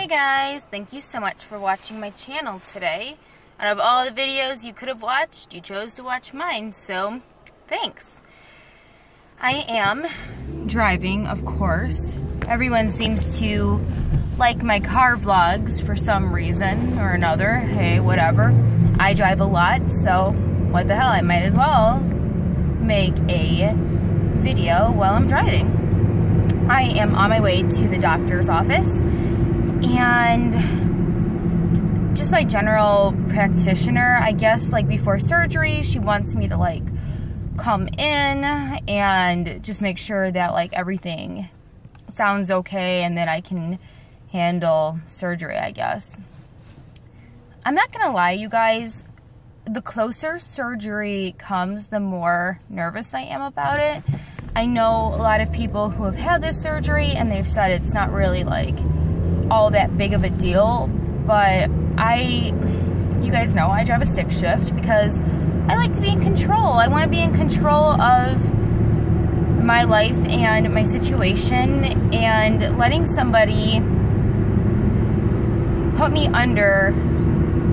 Hey guys, thank you so much for watching my channel today. Out of all the videos you could have watched, you chose to watch mine, so thanks. I am driving, of course. Everyone seems to like my car vlogs for some reason or another. Hey, whatever. I drive a lot, so what the hell, I might as well make a video while I'm driving. I am on my way to the doctor's office, and just my general practitioner, I guess, like before surgery, she wants me to like come in and just make sure that like everything sounds okay and that I can handle surgery, I guess. I'm not gonna lie, you guys, the closer surgery comes, the more nervous I am about it. I know a lot of people who have had this surgery and they've said it's not really like all that big of a deal, but you guys know I drive a stick shift because I like to be in control. I want to be in control of my life and my situation, and letting somebody put me under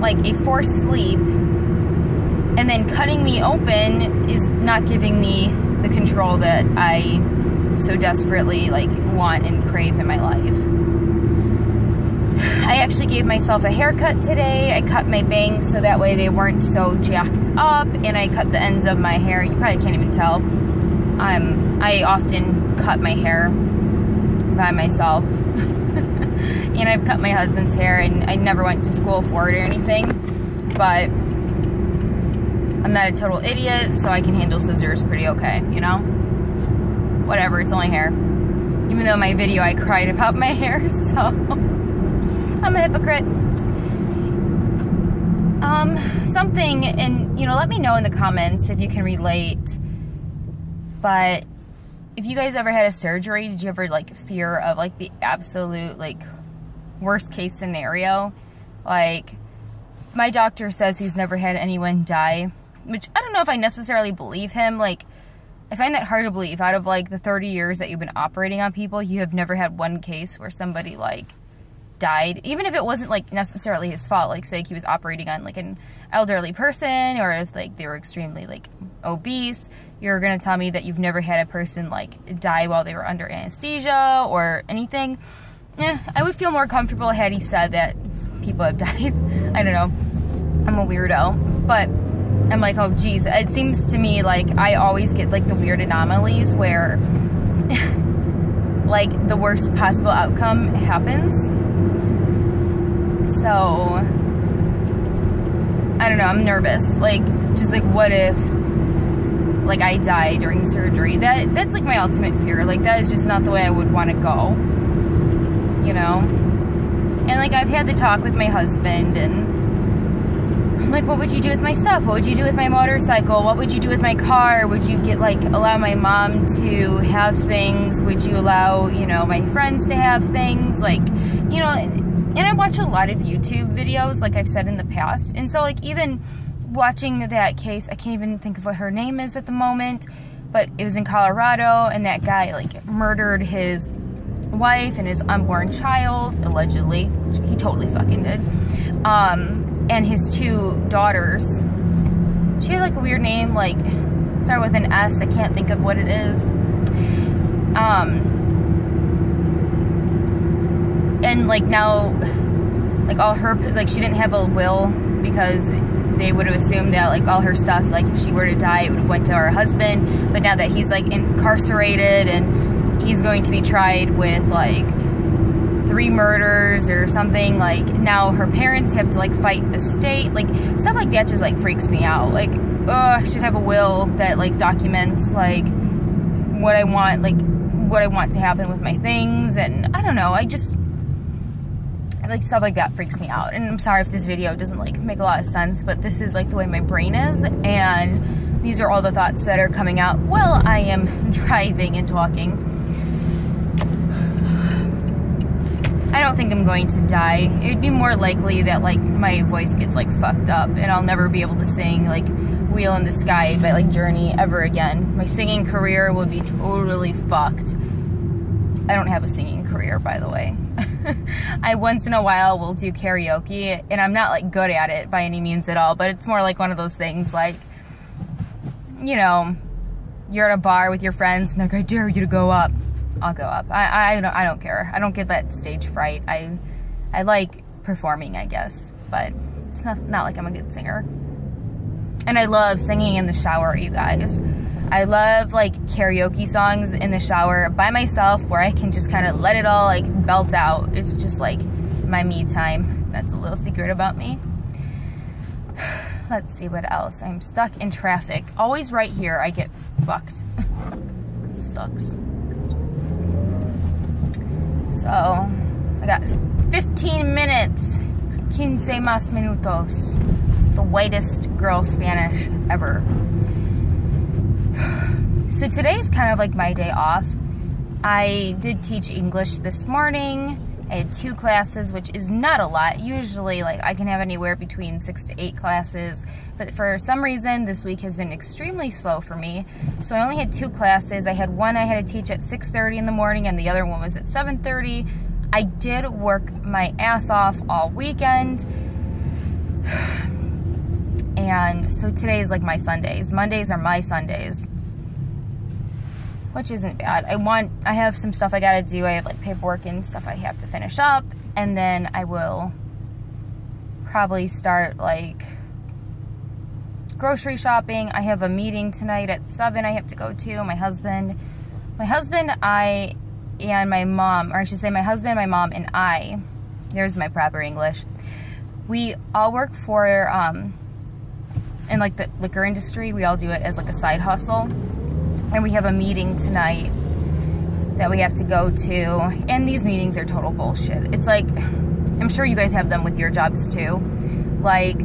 like a forced sleep and then cutting me open is not giving me the control that I so desperately like want and crave in my life. I actually gave myself a haircut today. I cut my bangs so that way they weren't so jacked up, and I cut the ends of my hair. You probably can't even tell. I often cut my hair by myself. And I've cut my husband's hair, and I never went to school for it or anything, but I'm not a total idiot, so I can handle scissors pretty okay, you know? Whatever, it's only hair. Even though in my video I cried about my hair, so I'm a hypocrite. Something, and you know, let me know in the comments if you can relate, but if you guys ever had a surgery, did you ever like fear of like the absolute like worst case scenario? Like, my doctor says he's never had anyone die, which I don't know if I necessarily believe him. Like, I find that hard to believe. Out of like the 30 years that you've been operating on people, you have never had one case where somebody like died, even if it wasn't like necessarily his fault. Like, say he was operating on like an elderly person, or if like they were extremely like obese, you're gonna tell me that you've never had a person like die while they were under anesthesia or anything. Yeah, I would feel more comfortable had he said that people have died. I don't know, I'm a weirdo, but I'm like, oh geez, it seems to me like I always get like the weird anomalies where like the worst possible outcome happens. So I don't know, I'm nervous. Like, just like, what if like I die during surgery? That's like my ultimate fear. Like, that is just not the way I would want to go, you know? And like, I've had the talk with my husband, and I'm like, what would you do with my stuff? What would you do with my motorcycle? What would you do with my car? Would you allow my mom to have things? Would you allow, you know, my friends to have things? Like, you know, and I watch a lot of YouTube videos, like I've said in the past. And so like, even watching that case, I can't even think of what her name is at the moment, but it was in Colorado, and that guy like murdered his wife and his unborn child, allegedly, which he totally fucking did. And his two daughters. She had like a weird name, like start with an S. I can't think of what it is. And like now, like all her, like she didn't have a will because they would have assumed that like all her stuff, like if she were to die, it would have went to her husband. But now that he's like incarcerated and he's going to be tried with like 3 murders or something, like now her parents have to like fight the state. Like, stuff like that just like freaks me out. Like, oh, I should have a will that like documents like what I want, like what I want to happen with my things. And I don't know, I just like stuff like that freaks me out. And I'm sorry if this video doesn't like make a lot of sense, but this is like the way my brain is, and these are all the thoughts that are coming out while I am driving and talking. I don't think I'm going to die. It would be more likely that like my voice gets like fucked up and I'll never be able to sing like Wheel in the Sky by like Journey ever again. My singing career will be totally fucked. I don't have a singing career, by the way. I once in a while will do karaoke, and I'm not like good at it by any means at all, but it's more like one of those things like, you know, you're at a bar with your friends and they're like, I dare you to go up. I'll go up. I don't care. I don't get that stage fright. I like performing, I guess, but it's not like I'm a good singer. And I love singing in the shower, you guys. I love like karaoke songs in the shower by myself where I can just kind of let it all like belt out. It's just like my me time. That's a little secret about me. Let's see what else. I'm stuck in traffic. Always right here I get fucked. Sucks. So, I got 15 minutes. 15 más minutos. The whitest girl Spanish ever. So today's kind of like my day off. I did teach English this morning. I had 2 classes, which is not a lot. Usually, like, I can have anywhere between 6 to 8 classes, but for some reason, this week has been extremely slow for me. So I only had 2 classes. I had one I had to teach at 6:30 in the morning, and the other one was at 7:30. I did work my ass off all weekend. And so today is like my Sundays. Mondays are my Sundays, which isn't bad. I have some stuff I gotta do. I have like paperwork and stuff I have to finish up, and then I will probably start like grocery shopping. I have a meeting tonight at 7 I have to go to. My husband, I, and my mom, or I should say my husband, my mom, and I, there's my proper English. We all work for, in like the liquor industry. We all do it as like a side hustle. And we have a meeting tonight that we have to go to. And these meetings are total bullshit. It's like, I'm sure you guys have them with your jobs too. Like,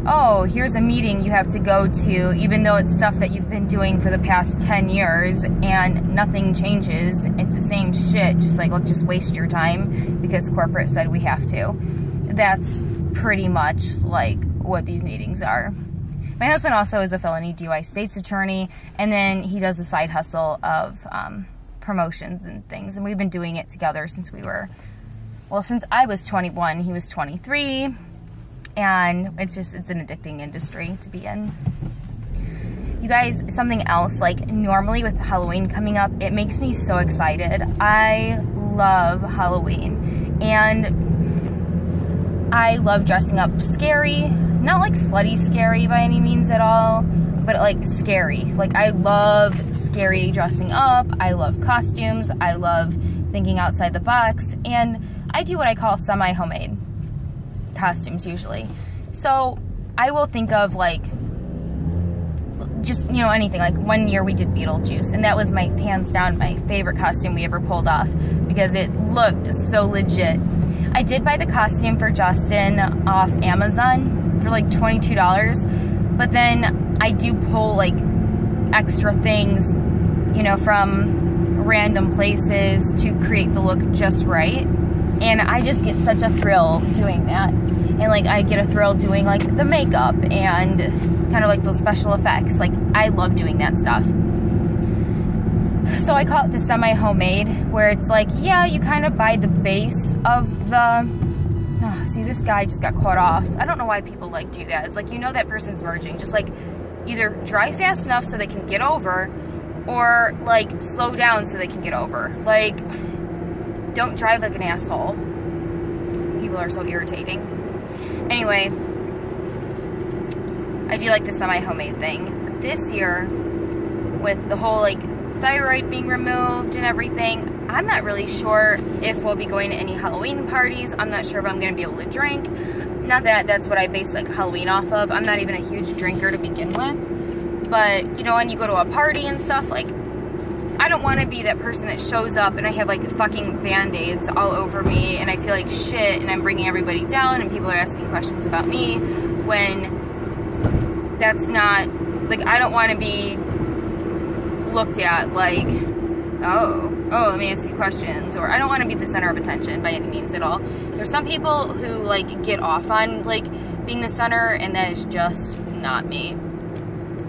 oh, here's a meeting you have to go to, even though it's stuff that you've been doing for the past 10 years and nothing changes. It's the same shit. Just like, let's just waste your time because corporate said we have to. That's pretty much like what these meetings are. My husband also is a felony DUI state's attorney, and then he does a side hustle of promotions and things, and we've been doing it together since since I was 21, he was 23, and it's an addicting industry to be in. You guys, something else, like normally with Halloween coming up, it makes me so excited. I love Halloween, and I love dressing up scary. Not like slutty scary by any means at all, but like scary. Like I love scary dressing up. I love costumes. I love thinking outside the box. And I do what I call semi-homemade costumes usually. So I will think of like, just, you know, anything. Like one year we did Beetlejuice, and that was my, hands down, my favorite costume we ever pulled off because it looked so legit. I did buy the costume for Justin off Amazon for like $22, but then I do pull like extra things, you know, from random places to create the look just right, and I just get such a thrill doing that. And like I get a thrill doing like the makeup and kind of like those special effects. Like I love doing that stuff. So I call it the semi-homemade, where it's like, yeah, you kind of buy the base of the, oh, see, this guy just got caught off. I don't know why people like do that. It's like, you know that person's merging. Just like either drive fast enough so they can get over, or like slow down so they can get over. Like, don't drive like an asshole. People are so irritating. Anyway, I do like the semi-homemade thing. But this year, with the whole like thyroid being removed and everything, I'm not really sure if we'll be going to any Halloween parties. I'm not sure if I'm going to be able to drink. Not that that's what I base like Halloween off of. I'm not even a huge drinker to begin with. But, you know, when you go to a party and stuff, like, I don't want to be that person that shows up and I have like fucking Band-Aids all over me and I feel like shit and I'm bringing everybody down and people are asking questions about me when that's not, like, I don't want to be looked at like, oh, let me ask you questions, or I don't want to be the center of attention by any means at all. There's some people who like get off on like being the center, and that is just not me.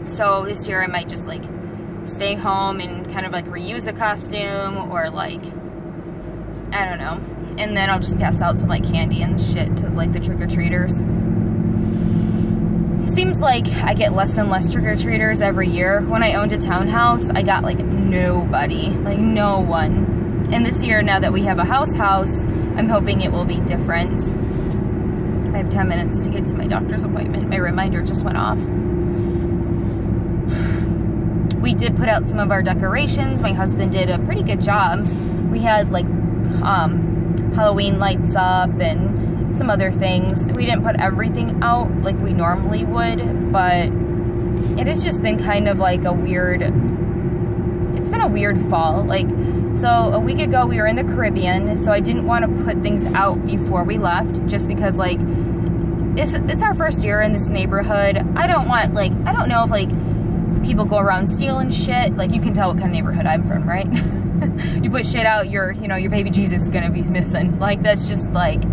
So this year I might just like stay home and kind of like reuse a costume, or like I don't know. And then I'll just pass out some like candy and shit to like the trick-or-treaters. Seems like I get less and less trick-or-treaters every year. When I owned a townhouse, I got like nobody, like no one. And this year, now that we have a house, I'm hoping it will be different. I have 10 minutes to get to my doctor's appointment. My reminder just went off. We did put out some of our decorations. My husband did a pretty good job. We had like Halloween lights up and some other things. We didn't put everything out like we normally would, but it has just been kind of like a weird, it's been a weird fall. Like, so a week ago we were in the Caribbean, so I didn't want to put things out before we left, just because like, it's our first year in this neighborhood. I don't want, like, I don't know if like people go around stealing shit. Like, you can tell what kind of neighborhood I'm from, right? You put shit out, your baby Jesus is gonna be missing. Like, that's just like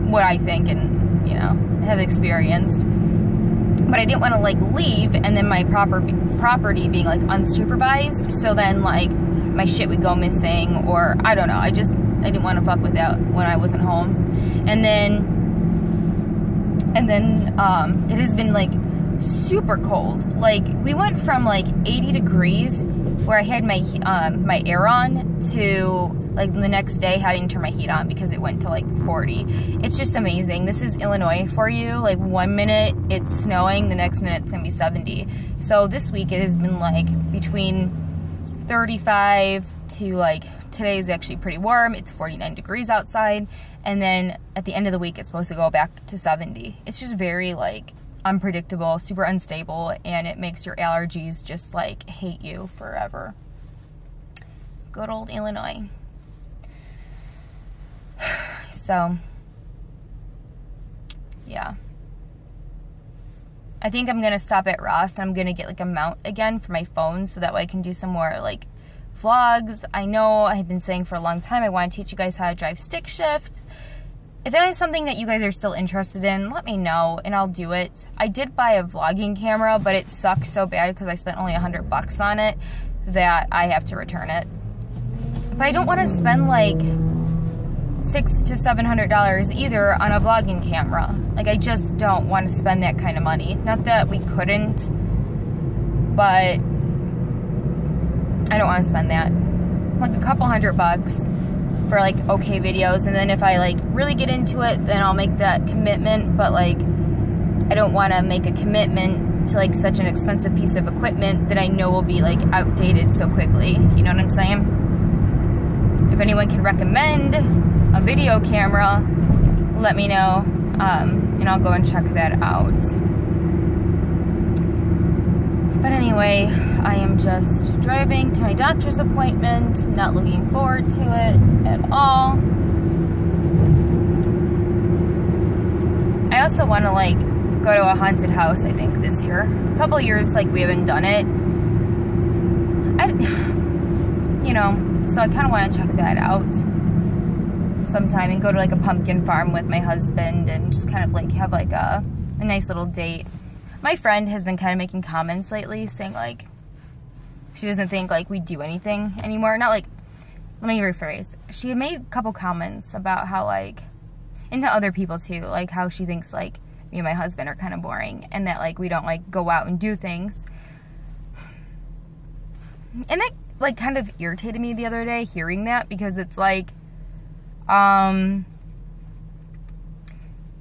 what I think and, have experienced. But I didn't want to like leave and then my property being like unsupervised, so then like my shit would go missing, or I don't know. I didn't want to fuck with that when I wasn't home. And then it has been like super cold. Like, we went from like 80 degrees where I had my my air on to like the next day having to turn my heat on because it went to like 40. It's just amazing. This is Illinois for you. Like, one minute it's snowing, the next minute it's gonna be 70. So this week it has been like between 35 to like, today is actually pretty warm. It's 49 degrees outside. And then at the end of the week it's supposed to go back to 70. It's just very like unpredictable, super unstable, and it makes your allergies just like hate you forever. Good old Illinois. So, yeah. I think I'm gonna stop at Ross and I'm gonna get like a mount again for my phone so that way I can do some more like vlogs. I know I have been saying for a long time I want to teach you guys how to drive stick shift. If that is something that you guys are still interested in, let me know and I'll do it. I did buy a vlogging camera, but it sucked so bad because I spent only $100 on it that I have to return it. But I don't want to spend like $600 to $700 either on a vlogging camera. Like, I just don't want to spend that kind of money. Not that we couldn't, but I don't want to spend that. Like a couple $100 for like okay videos, and then if I like really get into it, then I'll make that commitment. But like, I don't want to make a commitment to like such an expensive piece of equipment that I know will be like outdated so quickly. You know what I'm saying? If anyone can recommend a video camera, let me know, and I'll go and check that out. But anyway, I am just driving to my doctor's appointment, not looking forward to it at all. I also want to like go to a haunted house, I think, this year. A couple years like we haven't done it. So I kind of want to check that out sometime and go to like a pumpkin farm with my husband and just kind of like have like a nice little date. My friend has been kind of making comments lately saying like she doesn't think like we do anything anymore. Not like, let me rephrase. She made a couple comments about how like, and to other people too, like how she thinks like me and my husband are kind of boring and that like we don't like go out and do things. And that like kind of irritated me the other day hearing that, because it's like,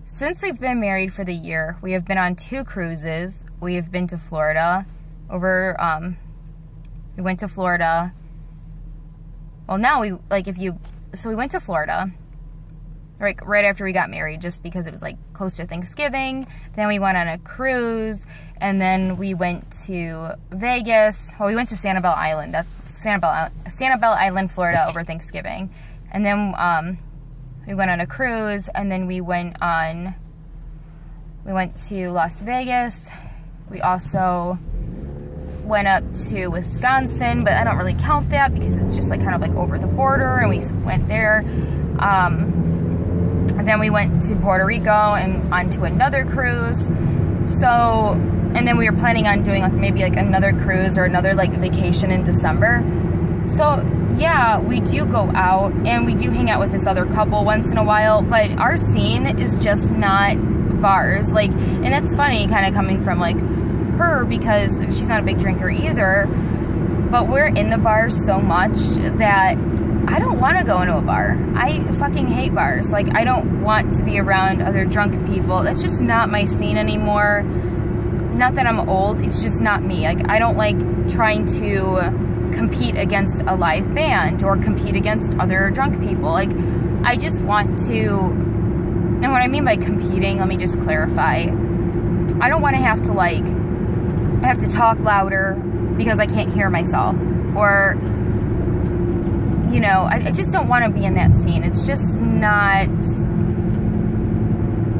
since we've been married for the year, we have been on 2 cruises. We have been to Florida we went to Florida. Well, now we went to Florida right after we got married, just because it was like close to Thanksgiving. Then we went on a cruise, and then we went to Vegas. Well, we went to Sanibel Island. That's Sanibel Island, Florida, over Thanksgiving. And then we went on a cruise, and then we went to Las Vegas. We also went up to Wisconsin, but I don't really count that because it's just like kind of like over the border, and we went there. And then we went to Puerto Rico and onto another cruise. So, and then we were planning on doing like maybe like another cruise or another like vacation in December. So yeah, we do go out and we do hang out with this other couple once in a while, but our scene is just not bars. Like, and it's funny kind of coming from like her, because she's not a big drinker either, but we're in the bars so much that I don't want to go into a bar. I fucking hate bars. Like, I don't want to be around other drunk people. That's just not my scene anymore. Not that I'm old, it's just not me. Like, I don't like trying to compete against a live band or compete against other drunk people. Like, I just want to, and what I mean by competing, let me just clarify. I don't want to have to like, I have to talk louder because I can't hear myself, or, you know, I just don't want to be in that scene. It's just not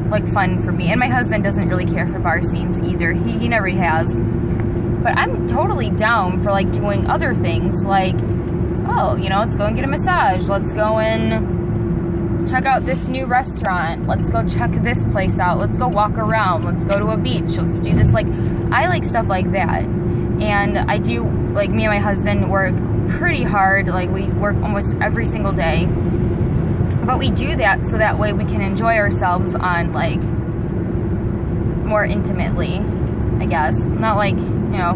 like fun for me. And my husband doesn't really care for bar scenes either. He never has. But I'm totally down for like doing other things, like, oh, you know, let's go and get a massage. Let's go and check out this new restaurant. Let's go check this place out. Let's go walk around. Let's go to a beach. Let's do this. Like, I like stuff like that. And I do, like, me and my husband work pretty hard. Like, we work almost every single day. But we do that so that way we can enjoy ourselves on, like, more intimately, I guess. Not like, you know,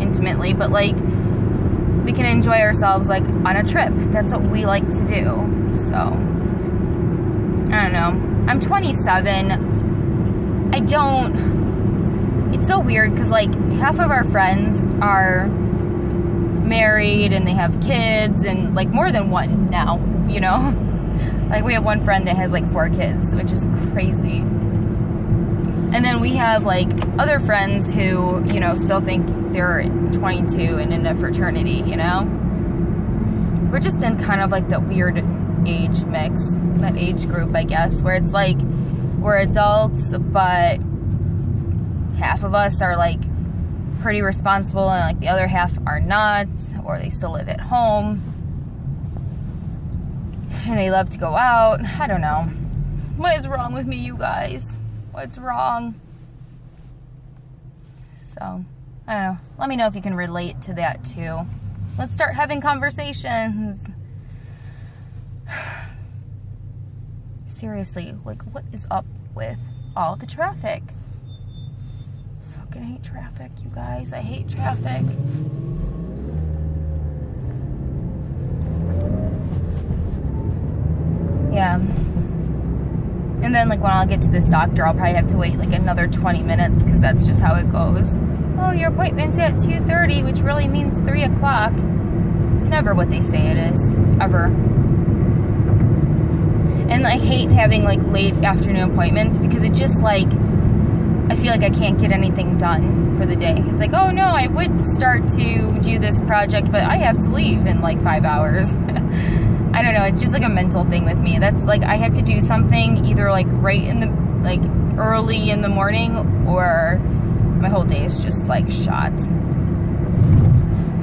intimately, but like, we can enjoy ourselves like on a trip. That's what we like to do. So, I don't know. I'm 27. I don't, it's so weird because like half of our friends are married and they have kids, and like more than one now, you know? Like, we have one friend that has like 4 kids, which is crazy. And then we have like other friends who, you know, still think they're 22 and in a fraternity, you know? We're just in kind of like that weird age mix, that age group, I guess, where it's like we're adults, but half of us are like pretty responsible and like the other half are not, or they still live at home and they love to go out. I don't know. What is wrong with me, you guys? What's wrong? So, I don't know. Let me know if you can relate to that too. Let's start having conversations. Seriously, like, what is up with all the traffic? Fucking hate traffic, you guys. I hate traffic. Yeah. And then, like, when I'll get to this doctor, I'll probably have to wait, like, another 20 minutes, because that's just how it goes. Oh, your appointment's at 2:30, which really means 3 o'clock. It's never what they say it is. Ever. And I hate having, like, late afternoon appointments, because it just, like, I feel like I can't get anything done for the day. It's like, oh, no, I would start to do this project, but I have to leave in, like, 5 hours. I don't know, it's just like a mental thing with me. That's like, I have to do something either like right in the, like early in the morning, or my whole day is just like shot.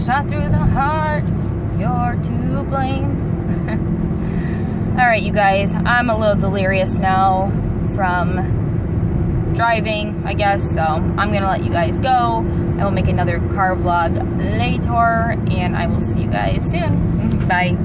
Shot through the heart, you're to blame. Alright, you guys, I'm a little delirious now from driving, I guess, so I'm gonna let you guys go. I will make another car vlog later, and I will see you guys soon. Bye.